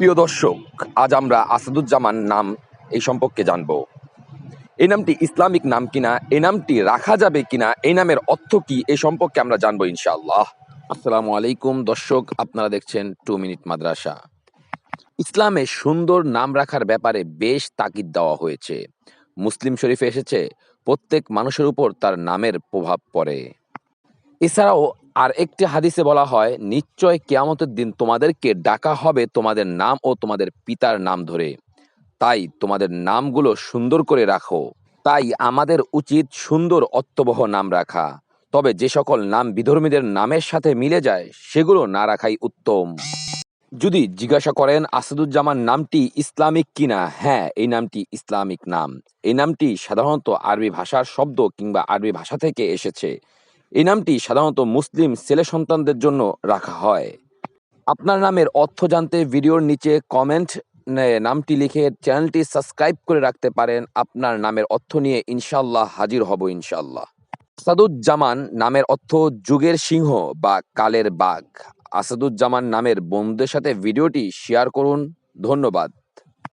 প্রিয় দর্শক, আজ আমরা আসাদুজ্জামান নাম এই সম্পর্কে জানব। এই নামটি ইসলামিক নাম কিনা, এই নামটি রাখা যাবে কিনা, এই নামের অর্থ কি, এই সম্পর্কে আমরা জানবো ইনশাআল্লাহ। আসসালামু আলাইকুম দর্শক, আপনারা দেখছেন 2 মিনিট মাদ্রাসা। ইসলামে সুন্দর নাম রাখার ব্যাপারে বেশ তাকিদ দেওয়া হয়েছে। মুসলিম শরীফে এসেছে, প্রত্যেক মানুষের উপর তার নামের প্রভাব পড়ে। এছাড়াও আর একটি হাদিসে বলা হয়, নিশ্চয় কিয়ামতের দিন তোমাদেরকে ডাকা হবে তোমাদের নাম ও তোমাদের পিতার নাম ধরে, তাই তোমাদের নামগুলো সুন্দর করে রাখো। তাই আমাদের উচিত সুন্দর অর্থবহ নাম রাখা। তবে যে সকল নাম বিধর্মীদের নামের সাথে মিলে যায় সেগুলো না রাখাই উত্তম। যদি জিজ্ঞাসা করেন আসাদুজ্জামান নামটি ইসলামিক কিনা, হ্যাঁ, এই নামটি ইসলামিক নাম। এই নামটি সাধারণত আরবি ভাষার শব্দ কিংবা আরবি ভাষা থেকে এসেছে। এই নামটি সাধারণত মুসলিম ছেলে সন্তানদের জন্য রাখা হয়। আপনার নামের অর্থ জানতে ভিডিওর নিচে কমেন্ট নামটি লিখে চ্যানেলটি সাবস্ক্রাইব করে রাখতে পারেন। আপনার নামের অর্থ নিয়ে ইনশাল্লাহ হাজির হব ইনশাল্লাহ। আসাদুজ্জামান নামের অর্থ যুগের সিংহ বা কালের বাঘ। আসাদুজ্জামান নামের বন্ধুদের সাথে ভিডিওটি শেয়ার করুন। ধন্যবাদ।